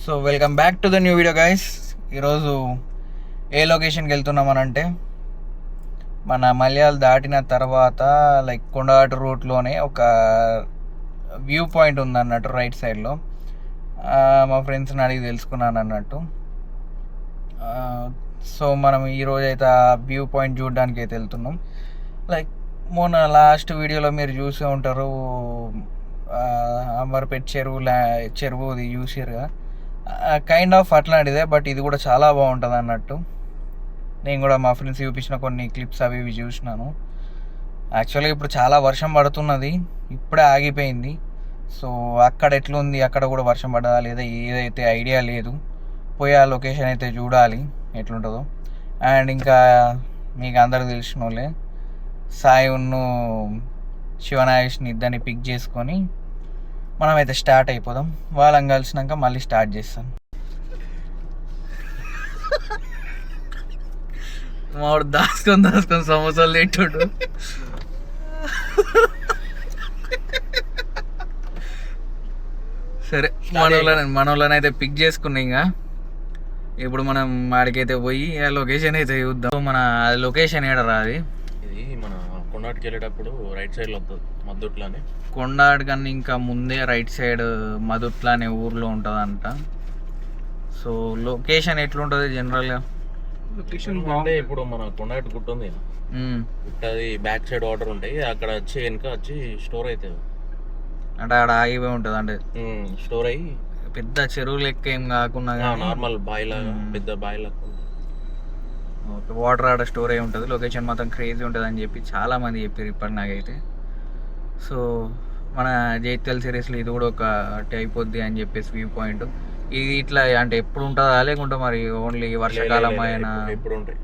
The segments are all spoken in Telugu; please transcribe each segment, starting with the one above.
So welcome back to the new video guys. ఈరోజు ఏ లొకేషన్కి వెళ్తున్నామనంటే మన మలయాళ దాటిన తర్వాత లైక్ కొండగట్టు రూట్లోనే ఒక వ్యూ పాయింట్ ఉందన్నట్టు రైట్ సైడ్లో. మా ఫ్రెండ్స్ని అడిగి తెలుసుకున్నాను అన్నట్టు. సో మనం ఈరోజు అయితే ఆ వ్యూ పాయింట్ చూడడానికి అయితే వెళ్తున్నాం. లైక్ మొన్న లాస్ట్ వీడియోలో మీరు చూసే ఉంటారు, అమర్పేట్ చెరువుది చూసారుగా. కైండ్ ఆఫ్ అట్లాంటిదే, బట్ ఇది కూడా చాలా బాగుంటుంది అన్నట్టు. నేను కూడా మా ఫ్రెండ్స్ చూపించిన కొన్ని క్లిప్స్ అవి ఇవి చూసినాను. యాక్చువల్గా ఇప్పుడు చాలా వర్షం పడుతున్నది, ఇప్పుడే ఆగిపోయింది. సో అక్కడ ఎట్లుంది, అక్కడ కూడా వర్షం పడదా లేదా ఏదైతే ఐడియా లేదు. పోయి ఆ లొకేషన్ అయితే చూడాలి ఎట్లుంటుందో. అండ్ ఇంకా మీకు అందరికి తెలిసిన వాళ్ళే సాయి ఉన్ను శివనాగేష్ని ఇద్దరిని పిక్ చేసుకొని మనమైతే స్టార్ట్ అయిపోదాం. వాళ్ళని కలిసినాక మళ్ళీ స్టార్ట్ చేస్తాం. మావాడు దాచుకొని సమోసాలు తింటుడు. సరే, మనోళ్ళని అయితే పిక్ చేసుకున్నాం. ఇంకా ఇప్పుడు మనం ఆడికైతే పోయి ఆ లొకేషన్ అయితే చూద్దాం. మన లొకేషన్ ఏడరా అది? ఇది మన కొండాటికి వెళ్ళేటప్పుడు రైట్ సైడ్లో వస్తుంది, మద్దుట్లని. కొండాటి కన్నా ఇంకా ముందే రైట్ సైడ్ మదుట్ల అనే ఊర్లో ఉంటుందంట. సో లొకేషన్ ఎట్లుంటుంది జనరల్గా? లొకేషన్ అంటే ఇప్పుడు మన కొండాటి గుట్ట ఉంది, గుట్టది బ్యాక్ సైడ్ వాటర్ ఉంటాయి, అక్కడ వచ్చి వెనుక వచ్చి స్టోర్ అవుతుంది. అంటే ఆడ ఆగిపోయి ఉంటుంది, అంటే స్టోర్ అయ్యి పెద్ద చెరువు లెక్క ఏం కాకుండా నార్మల్ బాయ్ లాగా, పెద్ద బాయ్ లాగా ఓకే, వాటర్ ఆడ స్టోర్ అయి ఉంటుంది. లొకేషన్ మొత్తం క్రేజీ ఉంటుంది అని చెప్పి చాలామంది చెప్పారు ఇప్పటి నాకైతే. సో మన జైత్యాల సిరీస్లో ఇది కూడా ఒక అయిపోద్ది అని చెప్పేసి వ్యూ పాయింట్. ఇది ఇట్లా అంటే ఎప్పుడు ఉంటుందా, లేకుంటే మరి ఓన్లీ వర్షాకాలం అయినా ఎప్పుడు ఉంటాయి,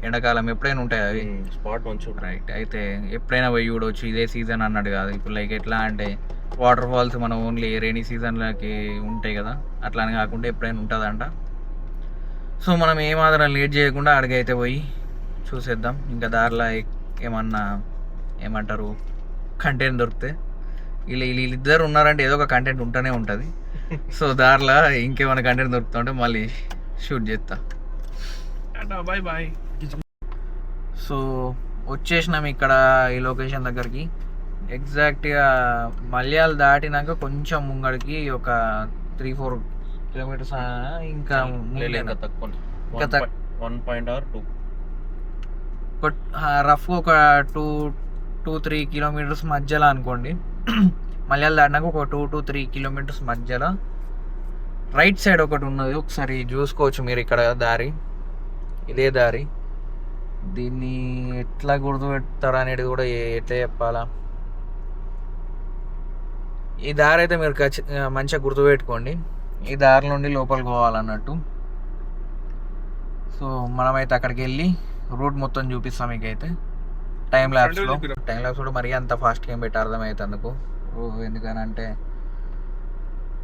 ఎండాకాలం ఎప్పుడైనా ఉంటాయి అవి? స్పాట్ మంచిగా రైట్. అయితే ఎప్పుడైనా పోయి చూడవచ్చు, ఇదే సీజన్ అన్నట్టు కాదు. ఇప్పుడు లైక్ ఎట్లా అంటే వాటర్ ఫాల్స్ మనం ఓన్లీ రైనీ సీజన్లకి ఉంటాయి కదా, అట్లా అని కాకుండా ఎప్పుడైనా ఉంటుందంట. సో మనం ఏమాత్రం లేట్ చేయకుండా అడిగైతే పోయి చూసేద్దాం. ఇంకా దారిలో ఏమంటారు కంటెంట్ దొరికితే, వీళ్ళిద్దరు ఉన్నారంటే ఏదో ఒక కంటెంట్ ఉంటూనే ఉంటుంది. సో దారిలో ఇంకేమైనా కంటెంట్ దొరుకుతుంటే మళ్ళీ షూట్ చేస్తా. Bye bye. సో వచ్చేసినాం ఇక్కడ ఈ లొకేషన్ దగ్గరికి. ఎగ్జాక్ట్గా మలయాళ దాటినాక కొంచెం ముంగడికి ఒక 3-4 కిలోమీటర్స్ ఇంకా తక్కువ, 1.2 రఫ్ ఒక 2-3 కిలోమీటర్స్ మధ్యలో అనుకోండి. మలయాళ దాటినాక ఒక 2-3 కిలోమీటర్స్ మధ్యలో రైట్ సైడ్ ఒకటి ఉన్నది, ఒకసారి చూసుకోవచ్చు మీరు. ఇక్కడ దారి, ఇదే దారి. దీన్ని ఎట్లా గుర్తుపెడతారు అనేది కూడా ఎట్లా చెప్పాలా, ఈ దారి అయితే మీరు మంచిగా గుర్తుపెట్టుకోండి. ఈ దారి నుండి లోపలికి పోవాలన్నట్టు. మనమైతే అక్కడికి వెళ్ళి రూట్ మొత్తం చూపిస్తాం మీకైతే టైం ల్యాబ్స్లో కూడా. మరీ అంత ఫాస్ట్గా ఏం పెట్టి అర్థమవుతుంది అందుకు, ఎందుకనంటే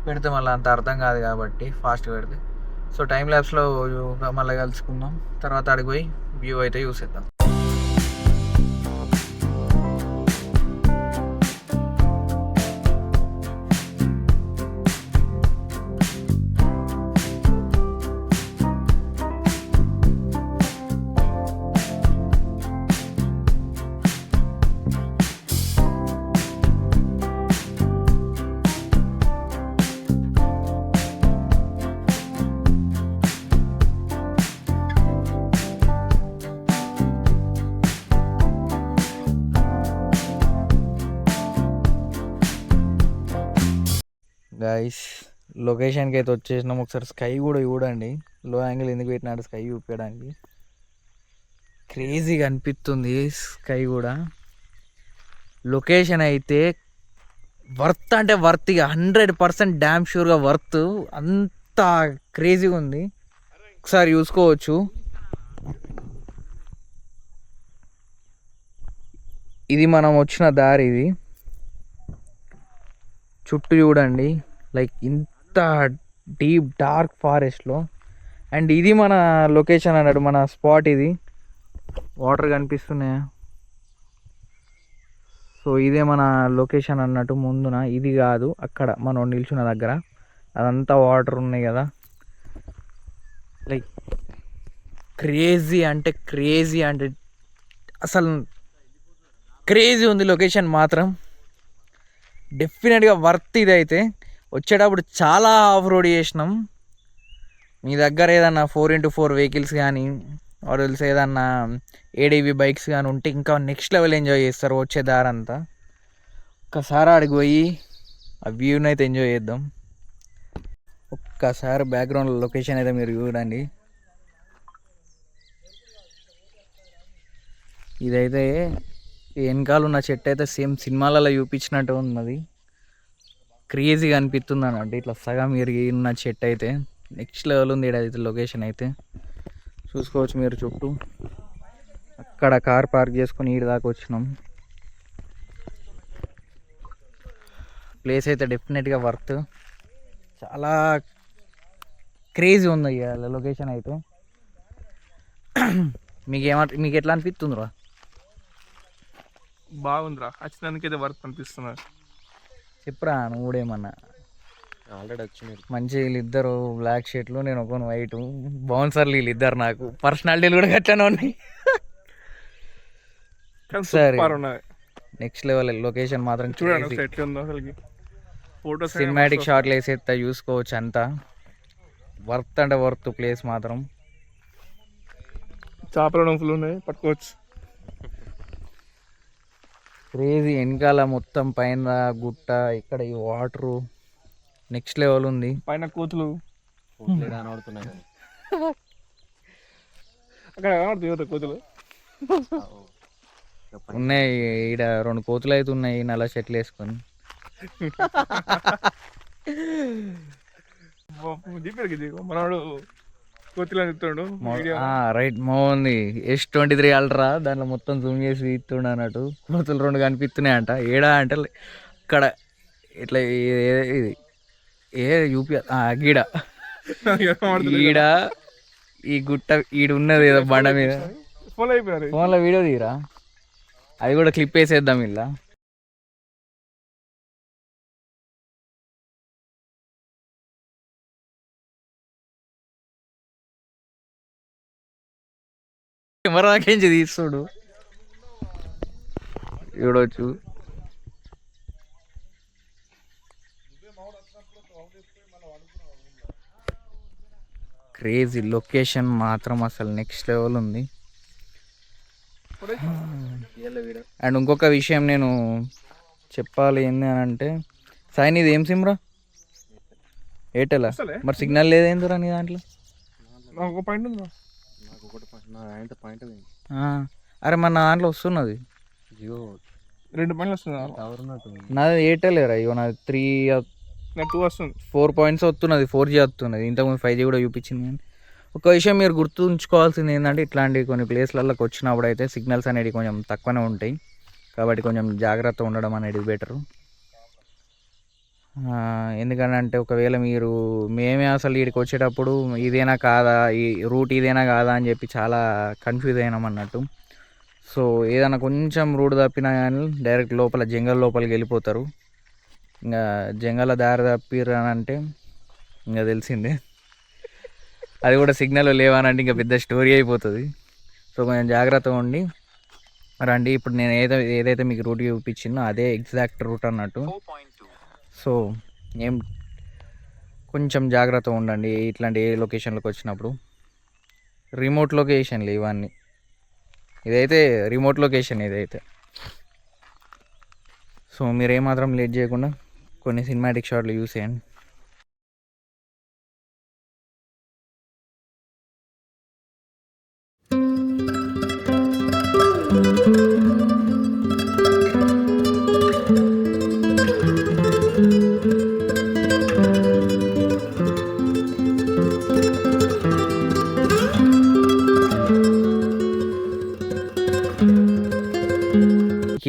పెడితే మళ్ళీ అంత అర్థం కాదు కాబట్టి ఫాస్ట్గా పెడితే. సో టైం ల్యాబ్స్లో మళ్ళీ కలుసుకుందాం, తర్వాత అడిగి పోయి వ్యూ అయితే చూసేద్దాం. గైస్ లొకేషన్కి అయితే వచ్చేసినాం. ఒకసారి స్కై కూడా చూడండి, లో యాంగిల్ ఎందుకు పెట్టినాడు స్కై చూపించడానికి. క్రేజీగా అనిపిస్తుంది స్కై కూడా. లొకేషన్ అయితే వర్త్ అంటే వర్త్, ఇక 100% డ్యామ్ షూర్గా వర్త్. అంత క్రేజీగా ఉంది, ఒకసారి చూసుకోవచ్చు. ఇది మనం వచ్చిన దారి, ఇది చుట్టూ చూడండి, లైక్ ఇంత డీప్ డార్క్ ఫారెస్ట్లో. అండ్ ఇది మన లొకేషన్ అన్నట్టు, మన స్పాట్ ఇది. వాటర్ కనిపిస్తున్నాయా? సో ఇదే మన లొకేషన్ అన్నట్టు. ముందున ఇది కాదు, అక్కడ మనం నిల్చున్న దగ్గర అదంతా వాటర్ ఉన్నాయి కదా, లైక్ క్రేజీ అంటే అసలు క్రేజీ ఉంది లొకేషన్ మాత్రం. డెఫినెట్గా వర్త్ ఇది అయితే. వచ్చేటప్పుడు చాలా ఆఫ్ రోడ్ చేసినాం. మీ దగ్గర ఏదన్నా 4x4 వెహికల్స్ కానీ ఆర్ఎల్స్ ఏదన్నా ఏడీవీ బైక్స్ కానీ ఉంటే ఇంకా నెక్స్ట్ లెవెల్ ఎంజాయ్ చేస్తారు వచ్చే దారంతా. ఒక్కసారి ఆడికి పోయి ఆ వ్యూని అయితే ఎంజాయ్ చేద్దాం. ఒక్కసారి బ్యాక్గ్రౌండ్ లొకేషన్ అయితే మీరు చూడండి. ఇదైతే వెనకాల ఉన్న చెట్టు అయితే సేమ్ సినిమాలలో చూపించినట్టు ఉన్నది. క్రేజీగా అనిపిస్తుంది అన్నట్టు. ఇట్లా సగం ఇరిగి ఉన్న చెట్టు అయితే నెక్స్ట్ లెవెల్ ఉంది. ఇదైతే లొకేషన్ అయితే చూసుకోవచ్చు మీరు చుట్టూ. అక్కడ కార్ పార్క్ చేసుకుని ఈడ దాకా వచ్చినాం. ప్లేస్ అయితే డెఫినెట్గా వర్త్. చాలా క్రేజీ ఉంది ఇవాళ లొకేషన్ అయితే. మీకు ఎట్లా అనిపిస్తుందిరా? బాగుందిరా, వచ్చినందుకు అయితే వర్త్ అనిపిస్తున్నా. చెప్పురా నువ్వుడేమన్నా. ఆల్రెడీ వచ్చినాయి. మంచి వీళ్ళిద్దరు బ్లాక్ షర్ట్లు, నేను ఒక వైట్. బౌన్సర్లు వీళ్ళిద్దరు. నాకు పర్సనాలిటీలు కూడా గట్లనే ఉన్నాయి. సరే నెక్స్ట్ లెవెల్ లొకేషన్ మాత్రం చూడండి ఎట్లా ఉందో అసలుకి. ఫోటోస్ సినిమాటిక్ షాట్లు వేసేస్తా చూసుకోవచ్చు. అంతా వర్త్ అంటే వర్త్ ప్లేస్ మాత్రం. చేపలు ఫుల్ ఉన్నాయి, పట్టుకోవచ్చు. క్రేజీ. వెనకాల మొత్తం పైన గుట్ట, ఇక్కడ ఈ వాటరు నెక్స్ట్ లెవెల్ ఉంది. పైన కోతులు కనబడుతున్నాయి. అక్కడ కనబడుతుంది కోతులు ఉన్నాయి. ఈడ 2 కోతులు అయితే ఉన్నాయి నల్ల చెట్లు వేసుకొని. మనవాడు కోతులు అని చెప్తాడు. రైట్ బాగుంది. S23 అల్ట్రా దాంట్లో మొత్తం జూమ్ చేసి తీస్తుండ అన్నట్టు. కోతులు 2 కనిపిస్తున్నాయి అంట. ఏడా అంటే ఇక్కడ ఇట్లా ఇది యూపీ గీడ ఈడ ఈ గుట్ట ఈడ ఉన్నది ఏదో బండ మీద. ఫోన్లో వీడియో తీరా, అది కూడా క్లిప్ వేసేద్దాం ఇలా. కెమెరాకేంచి తీస్తుడు చూడవచ్చు. క్రేజీ లొకేషన్ మాత్రం అసలు నెక్స్ట్ లెవెల్ ఉంది. అండ్ ఇంకొక విషయం నేను చెప్పాలి ఏంది అని అంటే, సాయి నీది ఏం సిమ్రా? ఎయిర్టెలా? మరి సిగ్నల్ లేదేందిరా నీ దాంట్లో? అరే మన దాంట్లో వస్తున్నది. 2 పాయింట్లు వస్తుంది. నాది ఎయిర్టెల్ రా. ఇగో నాది 2 వస్తుంది. 4 పాయింట్స్ వస్తున్నది. 4G వస్తున్నది. ఇంతకుముందు 5G కూడా చూపించింది. కానీ ఒక విషయం మీరు గుర్తుంచుకోవాల్సింది ఏంటంటే, ఇట్లాంటి కొన్ని ప్లేస్లలోకి వచ్చినప్పుడు అయితే సిగ్నల్స్ అనేవి కొంచెం తక్కువనే ఉంటాయి. కాబట్టి కొంచెం జాగ్రత్త ఉండడం అనేది బెటరు. ఎందుకంటే ఒకవేళ మేమే అసలు వీడికి వచ్చేటప్పుడు ఇదేనా కాదా, ఈ రూట్ ఇదేనా కాదా అని చెప్పి చాలా కన్ఫ్యూజ్ అయినాం అన్నట్టు. సో ఏదైనా కొంచెం రూట్ తప్పినా కానీ డైరెక్ట్ లోపల జంగల్ లోపలికి వెళ్ళిపోతారు. ఇంకా జంగల్ దారి తప్పిర్రు అని అంటే ఇంకా తెలిసిందే. అది కూడా సిగ్నల్ లేవనంటే ఇంకా పెద్ద స్టోరీ అయిపోతుంది. సో కొంచెం జాగ్రత్తగా ఉండి రండి. ఇప్పుడు నేను ఏదైతే మీకు రూట్ చూపించిందో అదే ఎగ్జాక్ట్ రూట్ అన్నట్టు. సో కొంచెం జాగ్రత్తగా ఉండండి ఇట్లాంటి ఏ లొకేషన్లకు వచ్చినప్పుడు. రిమోట్ లొకేషన్లు ఇవన్నీ. ఇదైతే రిమోట్ లొకేషన్ ఇదైతే. సో మీరు ఏమాత్రం లేట్ చేయకుండా కొన్ని సినిమాటిక్ షాట్లు యూస్ చేయండి.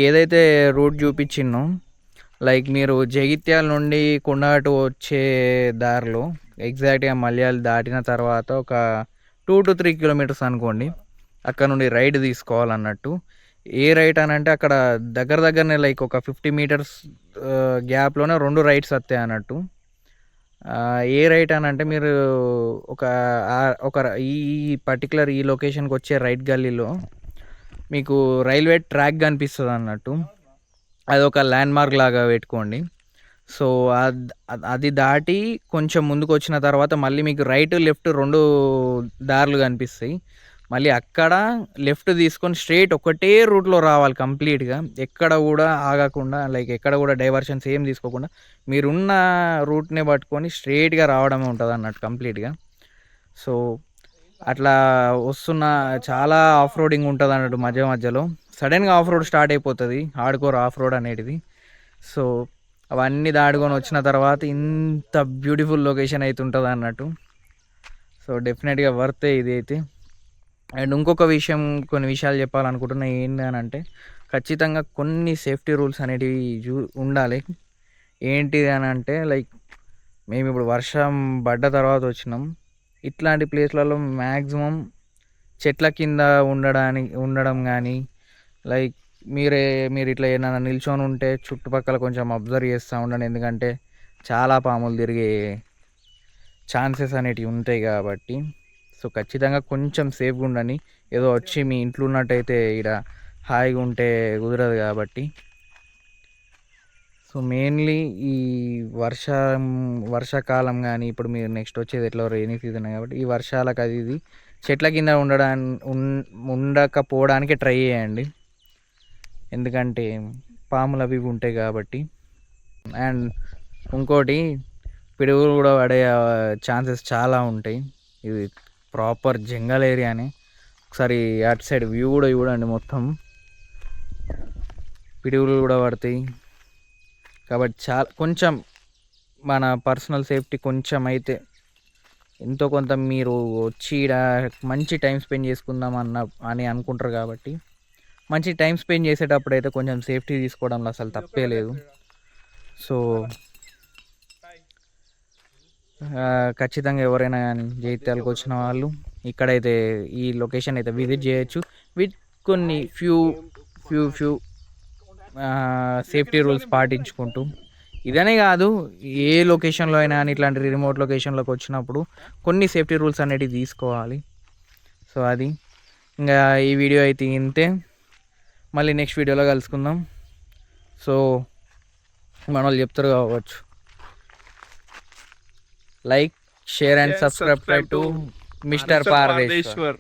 ఏదైతే రూట్ చూపించినో, లైక్ మీరు జగిత్యాల నుండి కొండగట్టు వచ్చే దారిలో ఎగ్జాక్ట్గా మల్యాలు దాటిన తర్వాత ఒక 2 to 3 కిలోమీటర్స్ అనుకోండి, అక్కడ నుండి రైట్ తీసుకోవాలన్నట్టు. ఏ రైట్ అని అంటే అక్కడ దగ్గరనే లైక్ ఒక 50 మీటర్స్ గ్యాప్లోనే 2 రైట్స్ వస్తాయి అన్నట్టు. ఏ రైట్ అని అంటే మీరు ఒక ఈ పర్టికులర్ ఈ లొకేషన్కి వచ్చే రైట్ గల్లీలో మీకు రైల్వే ట్రాక్ కనిపిస్తుంది అన్నట్టు. అది ఒక ల్యాండ్ మార్క్ లాగా పెట్టుకోండి. సో అది దాటి కొంచెం ముందుకు వచ్చిన తర్వాత మళ్ళీ మీకు రైట్ లెఫ్ట్ 2 దారులు కనిపిస్తాయి. మళ్ళీ అక్కడ లెఫ్ట్ తీసుకొని స్ట్రైట్ ఒకటే రూట్లో రావాలి కంప్లీట్గా, ఎక్కడ కూడా ఆగకుండా, లైక్ ఎక్కడ కూడా డైవర్షన్స్ ఏం తీసుకోకుండా మీరున్న రూట్నే పట్టుకొని స్ట్రైట్గా రావడమే ఉంటుంది అన్నట్టు కంప్లీట్గా. సో అట్లా వస్తున్న చాలా ఆఫ్ రోడింగ్ ఉంటుంది అన్నట్టు. మధ్యలో సడన్గా ఆఫ్ రోడ్ స్టార్ట్ అయిపోతుంది, హార్డ్కోర్ ఆఫ్ రోడ్ అనేది. సో అవన్నీ దాటుకొని వచ్చిన తర్వాత ఇంత బ్యూటిఫుల్ లొకేషన్ అయితే ఉంటుంది అన్నట్టు. సో డెఫినెట్గా వర్తే ఇది అయితే. అండ్ ఇంకొక విషయం, కొన్ని విషయాలు చెప్పాలనుకుంటున్నా ఏంటి అని అంటే, ఖచ్చితంగా కొన్ని సేఫ్టీ రూల్స్ అనేటివి ఉండాలి. ఏంటిది అని అంటే, లైక్ మేము ఇప్పుడు వర్షం పడ్డ తర్వాత వచ్చినాం, ఇట్లాంటి ప్లేస్లలో మ్యాక్సిమం చెట్ల కింద ఉండడం కానీ, లైక్ మీరు ఇట్లా ఏమైనా నిల్చొని ఉంటే చుట్టుపక్కల కొంచెం అబ్జర్వ్ చేస్తూ ఉండండి. ఎందుకంటే చాలా పాములు తిరిగే ఛాన్సెస్ అనేటివి ఉంటాయి కాబట్టి. సో ఖచ్చితంగా కొంచెం సేఫ్గా ఉండండి. ఏదో వచ్చి మీ ఇంట్లో ఉన్నట్టయితే ఇక్కడ హాయిగా ఉంటే కుదరదు కాబట్టి. సో మెయిన్లీ ఈ వర్షాకాలం కానీ, ఇప్పుడు మీరు నెక్స్ట్ వచ్చేది ఎట్లా రైనీ సీజన్ కాబట్టి, ఈ వర్షాలకు అది ఇది చెట్ల కింద ఉండకపోవడానికి ట్రై చేయండి. ఎందుకంటే పాములు అవి ఉంటాయి కాబట్టి. అండ్ ఇంకోటి, పిడుగులు కూడా పడే ఛాన్సెస్ చాలా ఉంటాయి. ఇది ప్రాపర్ జంగల్ ఏరియానే. ఒకసారి అటు సైడ్ వ్యూ కూడా చూడండి, మొత్తం పిడుగులు కూడా పడతాయి కాబట్టి కొంచెం మన పర్సనల్ సేఫ్టీ కొంచెం అయితే ఎంతో కొంత మీరు వచ్చి మంచి టైం స్పెండ్ చేసుకుందాం అని అనుకుంటారు కాబట్టి, మంచి టైం స్పెండ్ చేసేటప్పుడు అయితే కొంచెం సేఫ్టీ తీసుకోవడంలో అసలు తప్పే లేదు. సో ఖచ్చితంగా ఎవరైనా కానీ జైత్యాలకు వచ్చిన వాళ్ళు ఇక్కడైతే ఈ లొకేషన్ అయితే విజిట్ చేయొచ్చు విత్ కొన్ని ఫ్యూ సేఫ్టీ రూల్స్ పాటించుకుంటూ. ఇదనే కాదు, ఏ లొకేషన్లో అయినా కానీ ఇట్లాంటి రిమోట్ లొకేషన్లోకి వచ్చినప్పుడు కొన్ని సేఫ్టీ రూల్స్ అనేటివి తీసుకోవాలి. సో అది ఇంకా ఈ వీడియో అయితే ఇంతే. మళ్ళీ నెక్స్ట్ వీడియోలో కలుసుకుందాం. సో మన వాళ్ళు చెప్తారు కావచ్చు, like, share and subscribe to mister పారదేశ్వర్.